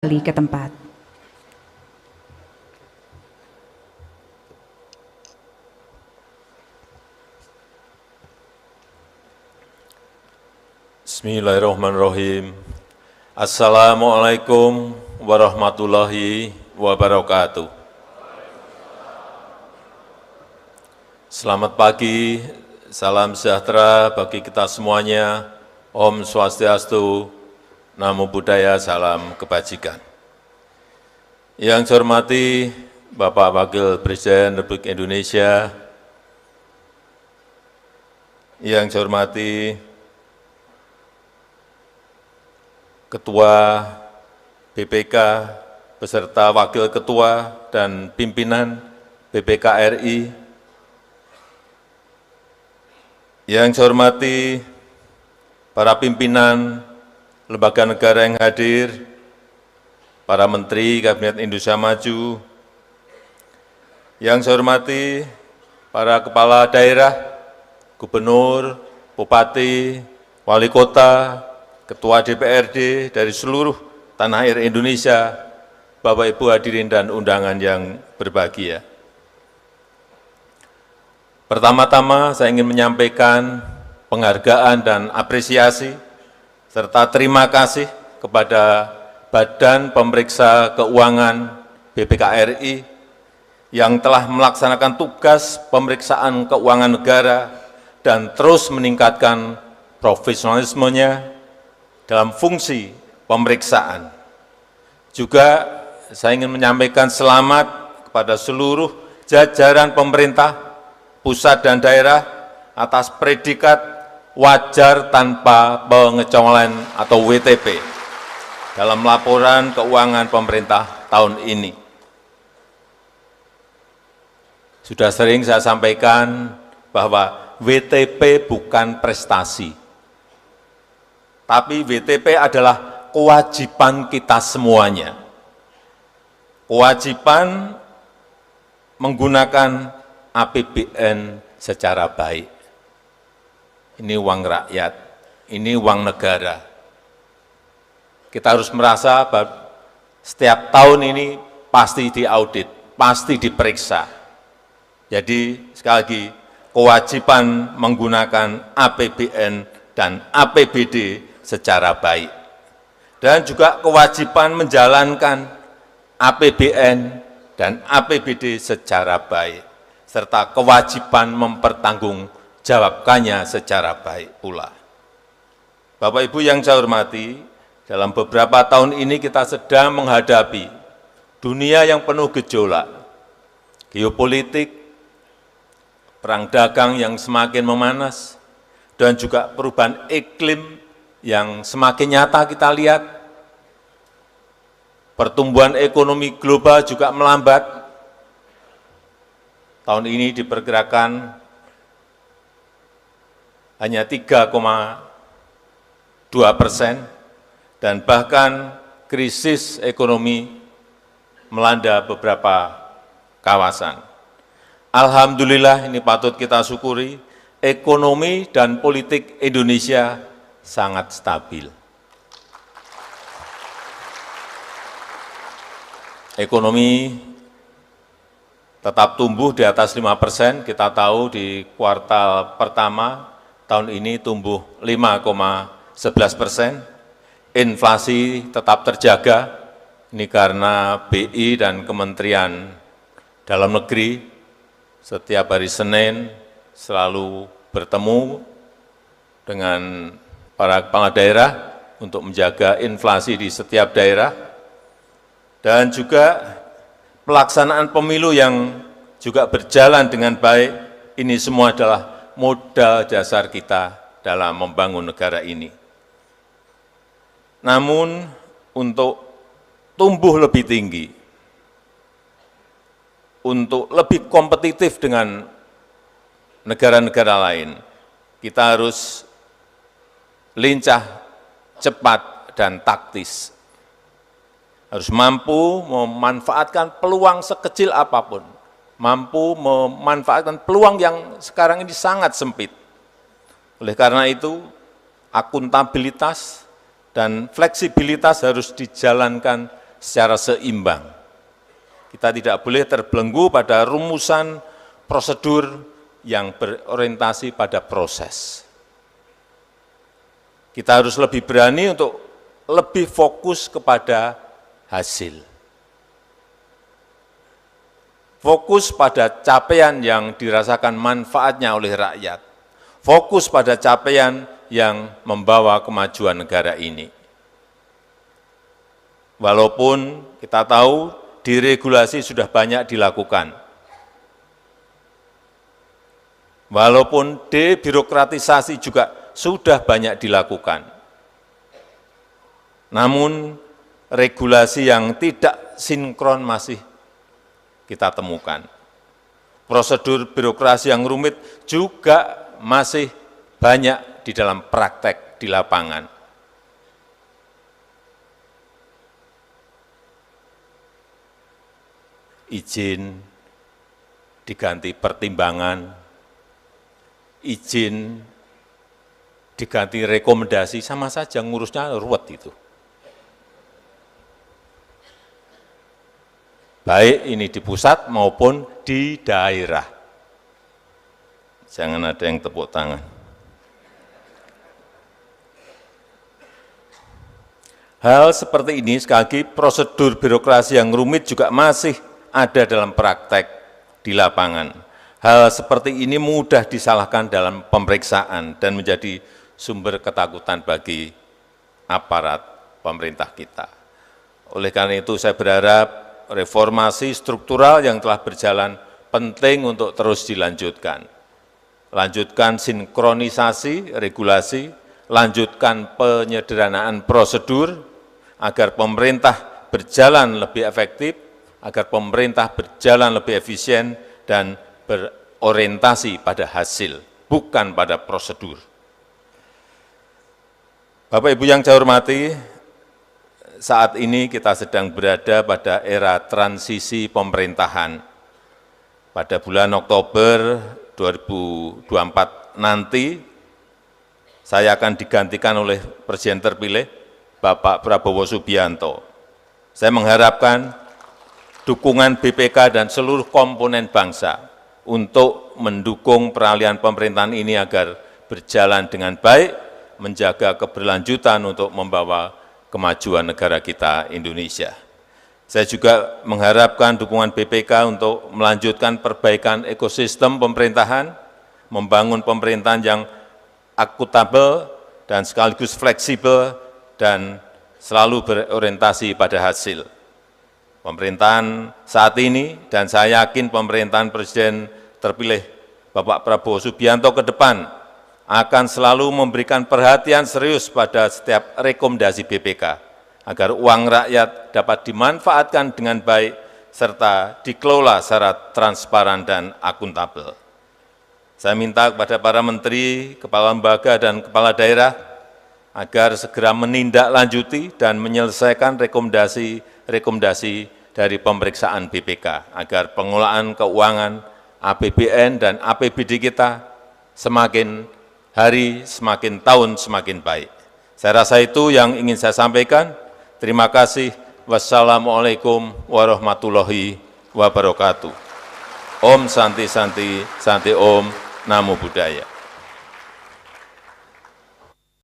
kembali ke tempat. Bismillahirrahmanirrahim. Assalamualaikum warahmatullahi wabarakatuh. Selamat pagi, salam sejahtera bagi kita semuanya. Om Swastiastu, Namo Buddhaya, salam kebajikan. Yang saya hormati Bapak Wakil Presiden Republik Indonesia, yang saya hormati Ketua BPK beserta Wakil Ketua dan Pimpinan BPK RI, yang saya hormati para pimpinan lembaga negara yang hadir, para Menteri Kabinet Indonesia Maju, yang saya hormati para kepala daerah, gubernur, bupati, wali kota, ketua DPRD dari seluruh tanah air Indonesia, Bapak Ibu hadirin dan undangan yang berbahagia. Pertama-tama saya ingin menyampaikan penghargaan dan apresiasi serta terima kasih kepada Badan Pemeriksa Keuangan BPK RI yang telah melaksanakan tugas pemeriksaan keuangan negara dan terus meningkatkan profesionalismenya dalam fungsi pemeriksaan. Juga saya ingin menyampaikan selamat kepada seluruh jajaran pemerintah, pusat dan daerah atas predikat wajar tanpa pengecualian atau WTP dalam laporan keuangan pemerintah tahun ini. Sudah sering saya sampaikan bahwa WTP bukan prestasi, tapi WTP adalah kewajiban kita semuanya. Kewajiban menggunakan APBN secara baik. Ini uang rakyat, ini uang negara. Kita harus merasa bahwa setiap tahun ini pasti diaudit, pasti diperiksa. Jadi sekali lagi, kewajiban menggunakan APBN dan APBD secara baik. Dan juga kewajiban menjalankan APBN dan APBD secara baik, serta kewajiban mempertanggungjawabkannya secara baik pula. Bapak Ibu yang saya hormati, dalam beberapa tahun ini kita sedang menghadapi dunia yang penuh gejolak, geopolitik, perang dagang yang semakin memanas, dan juga perubahan iklim yang semakin nyata kita lihat. Pertumbuhan ekonomi global juga melambat. Tahun ini diperkirakan hanya 3,2%, dan bahkan krisis ekonomi melanda beberapa kawasan. Alhamdulillah, ini patut kita syukuri, ekonomi dan politik Indonesia sangat stabil. Ekonomi tetap tumbuh di atas 5%, kita tahu di kuartal pertama tahun ini tumbuh 5,11%, inflasi tetap terjaga, ini karena BI dan Kementerian Dalam Negeri setiap hari Senin selalu bertemu dengan para kepala daerah untuk menjaga inflasi di setiap daerah, dan juga pelaksanaan pemilu yang juga berjalan dengan baik. Ini semua adalah modal dasar kita dalam membangun negara ini. Namun untuk tumbuh lebih tinggi, untuk lebih kompetitif dengan negara-negara lain, kita harus lincah, cepat, dan taktis. Harus mampu memanfaatkan peluang sekecil apapun, mampu memanfaatkan peluang yang sekarang ini sangat sempit. Oleh karena itu, akuntabilitas dan fleksibilitas harus dijalankan secara seimbang. Kita tidak boleh terbelenggu pada rumusan prosedur yang berorientasi pada proses. Kita harus lebih berani untuk lebih fokus kepada hasil. Fokus pada capaian yang dirasakan manfaatnya oleh rakyat. Fokus pada capaian yang membawa kemajuan negara ini. Walaupun kita tahu deregulasi sudah banyak dilakukan. Walaupun debirokratisasi juga sudah banyak dilakukan. Namun regulasi yang tidak sinkron masih kita temukan. Prosedur birokrasi yang rumit juga masih banyak di dalam praktek di lapangan. Izin diganti pertimbangan, izin diganti rekomendasi, sama saja ngurusnya ruwet itu. Baik ini di pusat maupun di daerah. Jangan ada yang tepuk tangan. Hal seperti ini, sekali lagi, prosedur birokrasi yang rumit juga masih ada dalam praktek di lapangan. Hal seperti ini mudah disalahkan dalam pemeriksaan dan menjadi sumber ketakutan bagi aparat pemerintah kita. Oleh karena itu saya berharap reformasi struktural yang telah berjalan penting untuk terus dilanjutkan. Lanjutkan sinkronisasi regulasi, lanjutkan penyederhanaan prosedur agar pemerintah berjalan lebih efektif, agar pemerintah berjalan lebih efisien dan berorientasi pada hasil, bukan pada prosedur. Bapak Ibu yang saya hormati, saat ini kita sedang berada pada era transisi pemerintahan. Pada bulan Oktober 2024 nanti, saya akan digantikan oleh Presiden terpilih, Bapak Prabowo Subianto. Saya mengharapkan dukungan BPK dan seluruh komponen bangsa untuk mendukung peralihan pemerintahan ini agar berjalan dengan baik, menjaga keberlanjutan untuk membawa kemajuan negara kita Indonesia. Saya juga mengharapkan dukungan BPK untuk melanjutkan perbaikan ekosistem pemerintahan, membangun pemerintahan yang akuntabel dan sekaligus fleksibel dan selalu berorientasi pada hasil. Pemerintahan saat ini dan saya yakin pemerintahan Presiden terpilih Bapak Prabowo Subianto ke depan akan selalu memberikan perhatian serius pada setiap rekomendasi BPK agar uang rakyat dapat dimanfaatkan dengan baik serta dikelola secara transparan dan akuntabel. Saya minta kepada para menteri, kepala lembaga, dan kepala daerah agar segera menindaklanjuti dan menyelesaikan rekomendasi dari pemeriksaan BPK, agar pengelolaan keuangan APBN dan APBD kita semakin hari, semakin tahun, semakin baik. Saya rasa itu yang ingin saya sampaikan. Terima kasih. Wassalamualaikum warahmatullahi wabarakatuh. Om Santi Santi, Santi Om, Namo Buddhaya.